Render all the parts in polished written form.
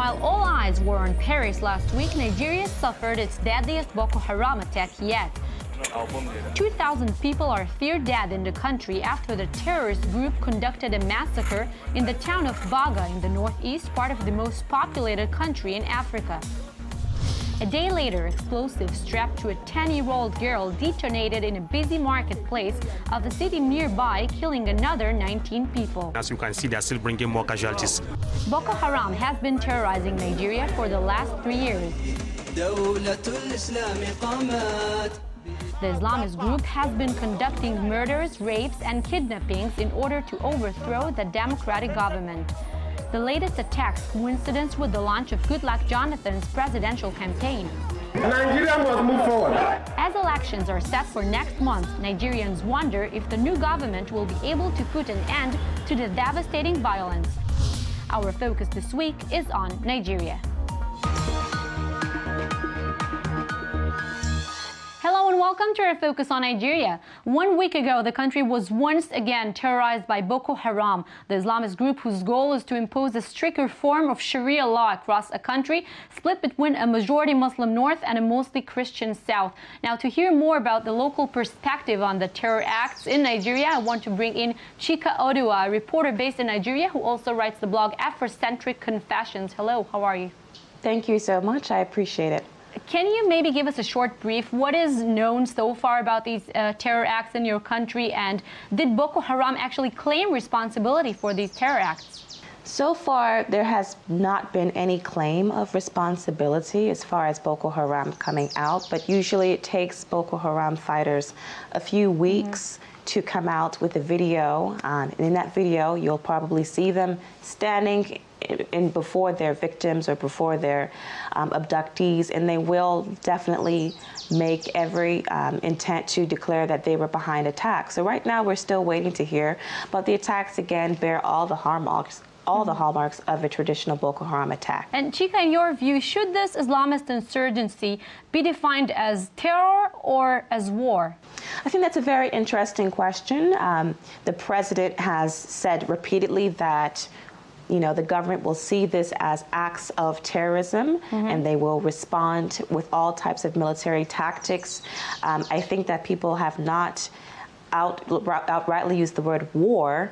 While all eyes were on Paris last week, Nigeria suffered its deadliest Boko Haram attack yet. 2,000 people are feared dead in the country after the terrorist group conducted a massacre in the town of Baga in the northeast part of the most populated country in Africa. A day later, explosives strapped to a 10-year-old girl detonated in a busy marketplace of a city nearby, killing another 19 people. As you can see, they're still bringing more casualties. Boko Haram has been terrorizing Nigeria for the last 3 years. The Islamist group has been conducting murders, rapes, and kidnappings in order to overthrow the democratic government. The latest attacks coincidence with the launch of Goodluck Jonathan's presidential campaign. Nigeria must move forward. As elections are set for next month, Nigerians wonder if the new government will be able to put an end to the devastating violence. Our focus this week is on Nigeria. Hello and welcome to our focus on Nigeria. 1 week ago, the country was once again terrorized by Boko Haram, the Islamist group whose goal is to impose a stricter form of Sharia law across a country split between a majority Muslim north and a mostly Christian south. Now, to hear more about the local perspective on the terror acts in Nigeria, I want to bring in Chika Odua, a reporter based in Nigeria who also writes the blog Afrocentric Confessions. Hello, how are you? Thank you so much. I appreciate it. Can you maybe give us a short brief? What is known so far about these terror acts in your country, and did Boko Haram actually claim responsibility for these terror acts? So far, there has not been any claim of responsibility as far as Boko Haram coming out, but usually it takes Boko Haram fighters a few weeks to come out with a video. And in that video, you'll probably see them standing in before their victims or before their abductees, and they will definitely make every intent to declare that they were behind attacks. So right now we're still waiting to hear, but the attacks again bear all the hallmarks of a traditional Boko Haram attack. And Chika, in your view, should this Islamist insurgency be defined as terror or as war? I think that's a very interesting question. The president has said repeatedly that the government will see this as acts of terrorism, and they will respond with all types of military tactics. I think that people have not outrightly used the word war.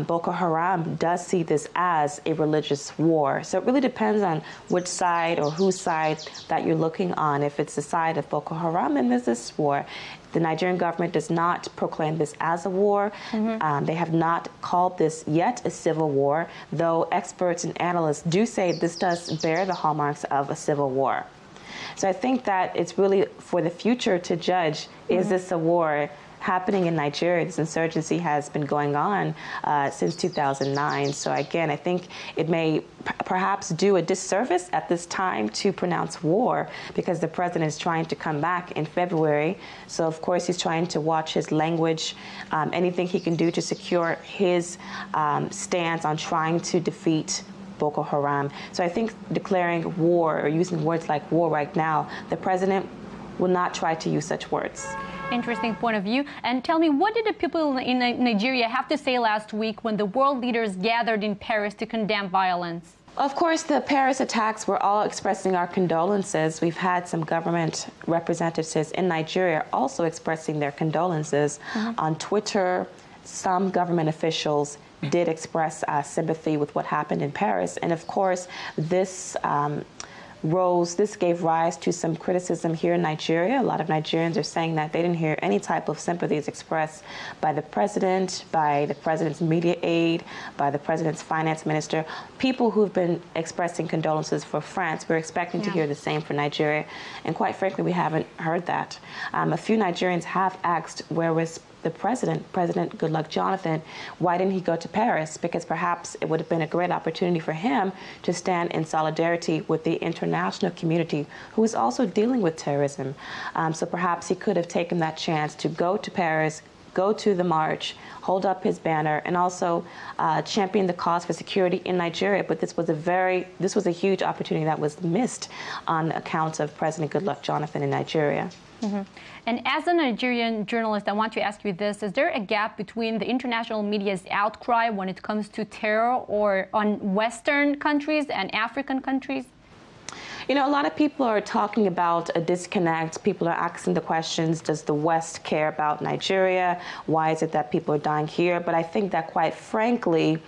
Boko Haram does see this as a religious war. So it really depends on which side or whose side that you're looking on. If it's the side of Boko Haram, then there's this war. The Nigerian government does not proclaim this as a war. They have not called this yet a civil war, though experts and analysts do say this does bear the hallmarks of a civil war. So I think that it's really for the future to judge, is this a war happening in Nigeria? This insurgency has been going on since 2009. So again, I think it may perhaps do a disservice at this time to pronounce war, because the president is trying to come back in February. So of course he's trying to watch his language, anything he can do to secure his stance on trying to defeat Boko Haram. So I think declaring war or using words like war right now, the president will not try to use such words. Interesting point of view. And tell me, what did the people in Nigeria have to say last week when the world leaders gathered in Paris to condemn violence? Of course, the Paris attacks were all expressing our condolences. We've had some government representatives in Nigeria also expressing their condolences. On Twitter, some government officials did express sympathy with what happened in Paris. And of course, this gave rise to some criticism here in Nigeria. A lot of Nigerians are saying that they didn't hear any type of sympathies expressed by the president, by the president's media aide, by the president's finance minister. People who've been expressing condolences for France, we're expecting to hear the same for Nigeria. And quite frankly, we haven't heard that. A few Nigerians have asked, where was the President Goodluck Jonathan, why didn't he go to Paris? Because perhaps it would have been a great opportunity for him to stand in solidarity with the international community who is also dealing with terrorism. So perhaps he could have taken that chance to go to Paris, go to the march, hold up his banner, and also champion the cause for security in Nigeria. But this was a huge opportunity that was missed on account of President Goodluck Jonathan in Nigeria. Mm-hmm. And as a Nigerian journalist, I want to ask you this. Is there a gap between the international media's outcry when it comes to terror or on Western countries and African countries? You know, a lot of people are talking about a disconnect. People are asking the questions, does the West care about Nigeria? Why is it that people are dying here? But I think that, quite frankly,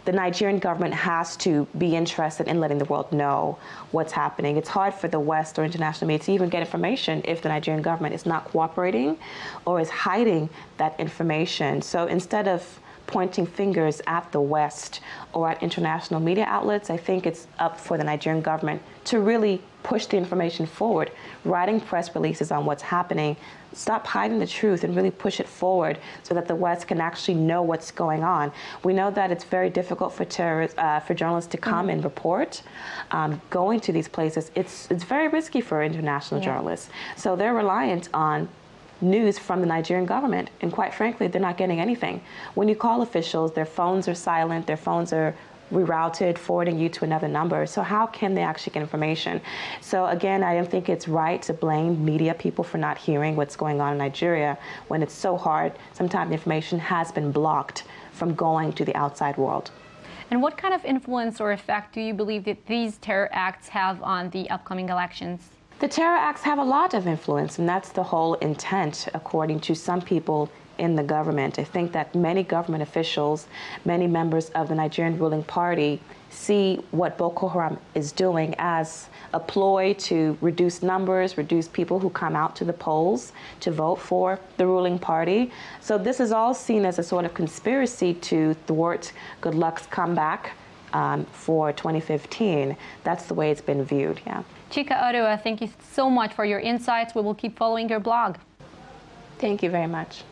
the Nigerian government has to be interested in letting the world know what's happening. It's hard for the West or international media to even get information if the Nigerian government is not cooperating or is hiding that information. So instead of pointing fingers at the West or at international media outlets, I think it's up for the Nigerian government to really push the information forward, writing press releases on what's happening, stop hiding the truth and really push it forward so that the West can actually know what's going on. We know that it's very difficult for journalists to come and report. Going to these places, it's very risky for international journalists. So they're reliant on news from the Nigerian government, and quite frankly, they're not getting anything. When you call officials, their phones are silent, their phones are rerouted, forwarding you to another number. So how can they actually get information? So again, I don't think it's right to blame media people for not hearing what's going on in Nigeria when it's so hard. Sometimes the information has been blocked from going to the outside world. And what kind of influence or effect do you believe that these terror acts have on the upcoming elections? The terror acts have a lot of influence, and that's the whole intent, according to some people in the government. I think that many government officials, many members of the Nigerian ruling party see what Boko Haram is doing as a ploy to reduce numbers, reduce people who come out to the polls to vote for the ruling party. So this is all seen as a sort of conspiracy to thwart Goodluck's comeback for 2015. That's the way it's been viewed, yeah. Chika Odoa, thank you so much for your insights. We will keep following your blog. Thank you very much.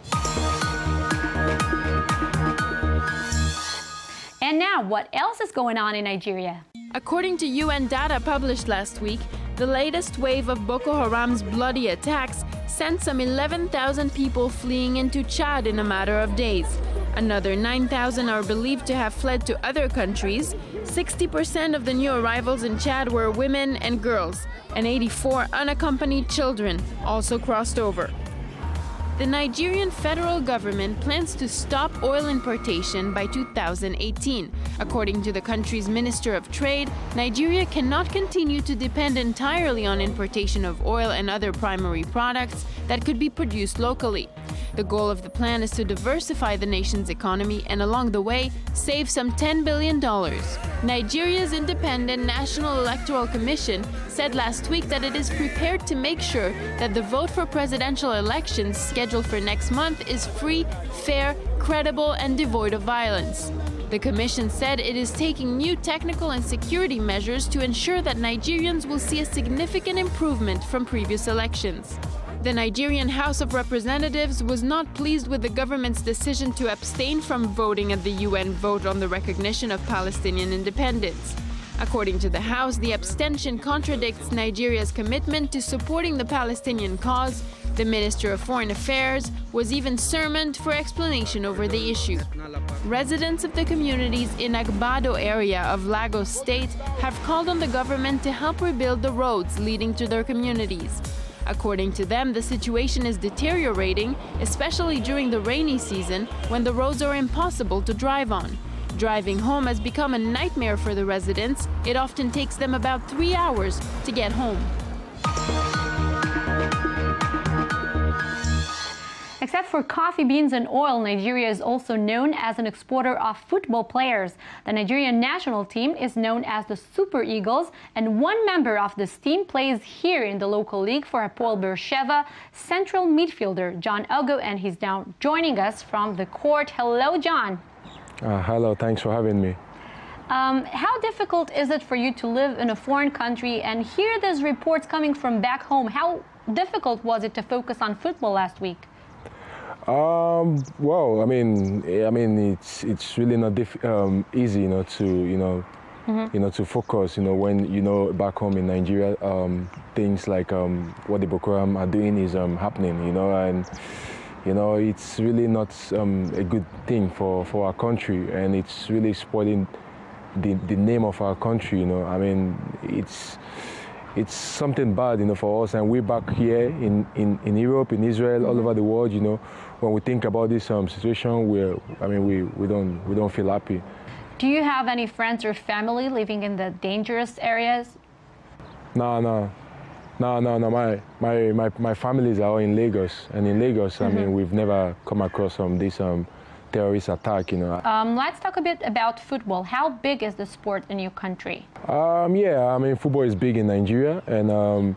And now, what else is going on in Nigeria? According to UN data published last week, the latest wave of Boko Haram's bloody attacks sent some 11,000 people fleeing into Chad in a matter of days. Another 9,000 are believed to have fled to other countries. 60% of the new arrivals in Chad were women and girls, and 84 unaccompanied children also crossed over. The Nigerian federal government plans to stop oil importation by 2018. According to the country's Minister of Trade, Nigeria cannot continue to depend entirely on importation of oil and other primary products that could be produced locally. The goal of the plan is to diversify the nation's economy and, along the way, save some $10 billion. Nigeria's Independent National Electoral Commission said last week that it is prepared to make sure that the vote for presidential elections scheduled for next month is free, fair, credible, and devoid of violence. The commission said it is taking new technical and security measures to ensure that Nigerians will see a significant improvement from previous elections. The Nigerian House of Representatives was not pleased with the government's decision to abstain from voting at the UN vote on the recognition of Palestinian independence. According to the House, the abstention contradicts Nigeria's commitment to supporting the Palestinian cause. The Minister of Foreign Affairs was even summoned for explanation over the issue. Residents of the communities in Agbado area of Lagos State have called on the government to help rebuild the roads leading to their communities. According to them, the situation is deteriorating, especially during the rainy season when the roads are impossible to drive on. Driving home has become a nightmare for the residents. It often takes them about 3 hours to get home. Except for coffee beans and oil, Nigeria is also known as an exporter of football players. The Nigerian national team is known as the Super Eagles, and one member of this team plays here in the local league for Hapoel Beersheva, central midfielder John Ogu, and he's now joining us from the court. Hello, John. Hello, thanks for having me. How difficult is it for you to live in a foreign country and hear these reports coming from back home? How difficult was it to focus on football last week? Well, I mean, it's really not easy, to focus, when back home in Nigeria, things like what the Boko Haram are doing is happening, and You know, it's really not a good thing for our country, and it's really spoiling the name of our country. You know, I mean, it's something bad, you know, for us. And we're back here in Europe, in Israel, all over the world. You know, when we think about this situation, we don't feel happy. Do you have any friends or family living in the dangerous areas? No. My families are all in Lagos, and in Lagos, I mean, we've never come across this terrorist attack. You know. Let's talk a bit about football. How big is the sport in your country? Yeah, I mean, football is big in Nigeria, and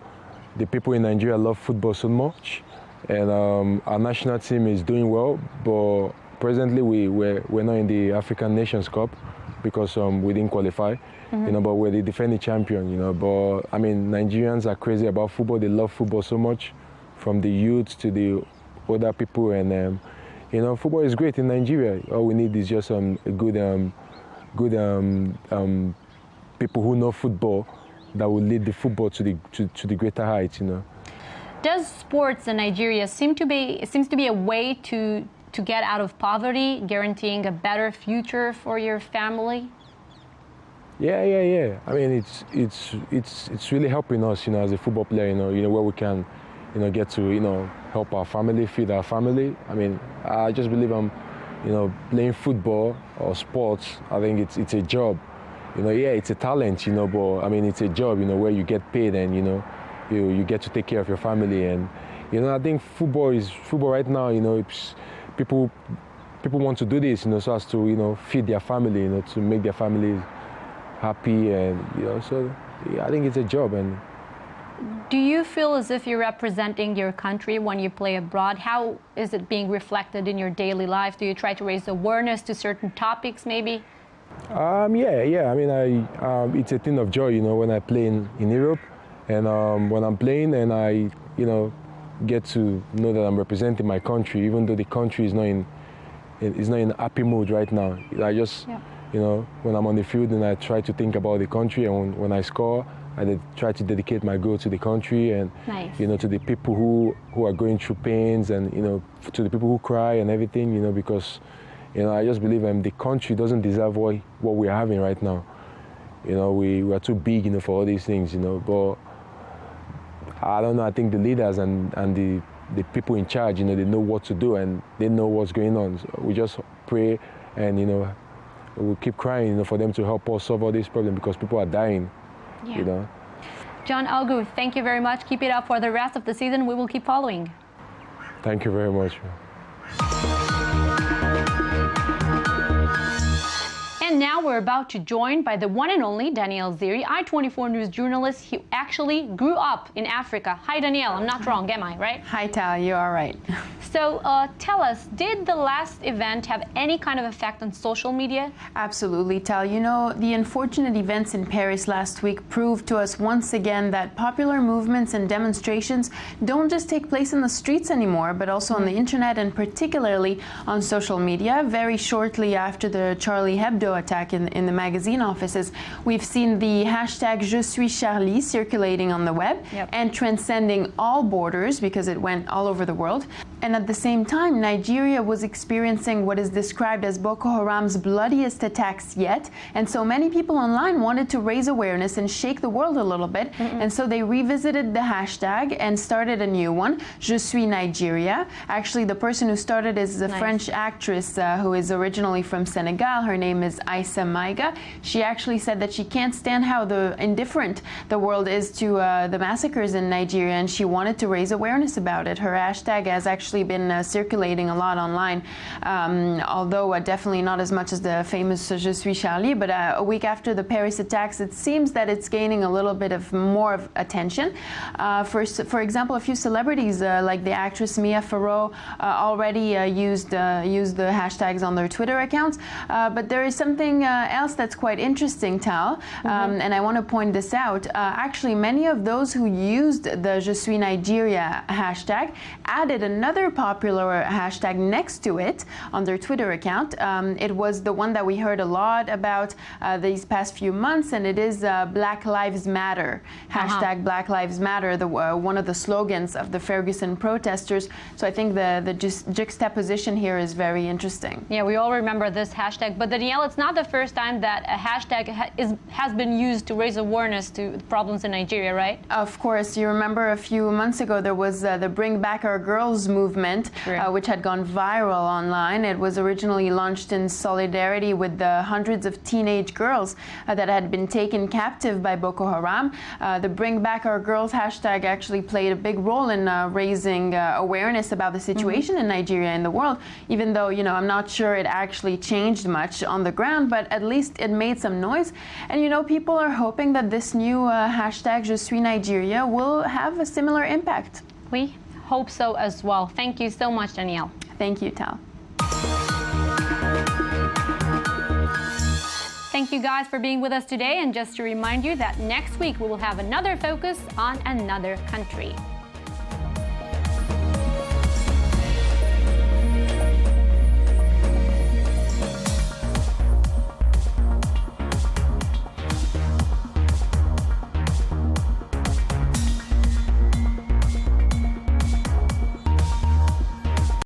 the people in Nigeria love football so much, and our national team is doing well. But presently, we're not in the African Nations Cup because we didn't qualify. You know, but we're the defending champion, you know. But I mean, Nigerians are crazy about football. They love football so much, from the youth to the older people. And you know, football is great in Nigeria. All we need is just good people who know football that will lead the football to the greater heights, you know. Does sports in Nigeria seems to be a way to get out of poverty, guaranteeing a better future for your family? Yeah. I mean, it's really helping us, you know, as a football player, you know, where we can, you know, get to, you know, help our family, feed our family. I mean, I just believe you know, playing football or sports, I think it's a job. You know, yeah, it's a talent, you know, but I mean, it's a job, you know, where you get paid and, you know, you get to take care of your family. And, you know, I think football right now, you know, people want to do this, you know, so as to, you know, feed their family, you know, to make their families happy. And, you know, so yeah, I think it's a job. And do you feel as if you're representing your country when you play abroad? How is it being reflected in your daily life? Do you try to raise awareness to certain topics, maybe? Yeah. I mean, it's a thing of joy, you know, when I play in Europe, and when I'm playing and I, you know, get to know that I'm representing my country, even though the country is not in a happy mood right now. I just, you know, when I'm on the field and I try to think about the country, and when I score, I try to dedicate my goal to the country and, you know, to the people who are going through pains, and, you know, to the people who cry and everything, you know, because, you know, I just believe the country doesn't deserve what we're having right now. You know, we are too big, you know, for all these things, you know. But I don't know. I think the leaders and the people in charge, you know, they know what to do and they know what's going on. So we just pray, and, you know, we'll keep crying, you know, for them to help us solve all these problems, because people are dying. You know. John Ogu, thank you very much. Keep it up for the rest of the season. We will keep following. Thank you very much. And now we're about to join by the one and only Danielle Ziri, I-24 News journalist. He actually grew up in Africa. Hi, Danielle. I'm not wrong, am I, right? Hi, Tal. You are right. So tell us, did the last event have any kind of effect on social media? Absolutely, Tal. You know, the unfortunate events in Paris last week proved to us once again that popular movements and demonstrations don't just take place in the streets anymore, but also on the internet, and particularly on social media. Very shortly after the Charlie Hebdo attack in the magazine offices, we've seen the hashtag Je suis Charlie circulating on the web and transcending all borders, because it went all over the world. And at the same time, Nigeria was experiencing what is described as Boko Haram's bloodiest attacks yet. And so many people online wanted to raise awareness and shake the world a little bit. And so they revisited the hashtag and started a new one, Je suis Nigeria. Actually, the person who started is a French actress who is originally from Senegal. Her name is Aïssa Maiga. She actually said that she can't stand how indifferent the world is to the massacres in Nigeria, and she wanted to raise awareness about it. Her hashtag has actually been circulating a lot online, although definitely not as much as the famous Je suis Charlie. But a week after the Paris attacks, it seems that it's gaining a little bit of more of attention. For example, a few celebrities like the actress Mia Farrow already used the hashtags on their Twitter accounts. But there is something something else that's quite interesting, Tal, and I want to point this out. Actually, many of those who used the Je suis Nigeria hashtag added another popular hashtag next to it on their Twitter account. It was the one that we heard a lot about these past few months, and it is Black Lives Matter. Hashtag Black Lives Matter, one of the slogans of the Ferguson protesters. So I think the juxtaposition here is very interesting. Yeah, we all remember this hashtag, but Danielle, it's not the first time that a hashtag has been used to raise awareness to problems in Nigeria, right? Of course. You remember a few months ago there was the Bring Back Our Girls movement, which had gone viral online. It was originally launched in solidarity with the hundreds of teenage girls that had been taken captive by Boko Haram. The Bring Back Our Girls hashtag actually played a big role in raising awareness about the situation in Nigeria and the world, even though, I'm not sure it actually changed much on the ground, but at least it made some noise. And, people are hoping that this new hashtag Je suis Nigeria will have a similar impact. We hope so as well. Thank you so much, Danielle. Thank you, Tal. Thank you guys for being with us today. And just to remind you that next week we will have another focus on another country.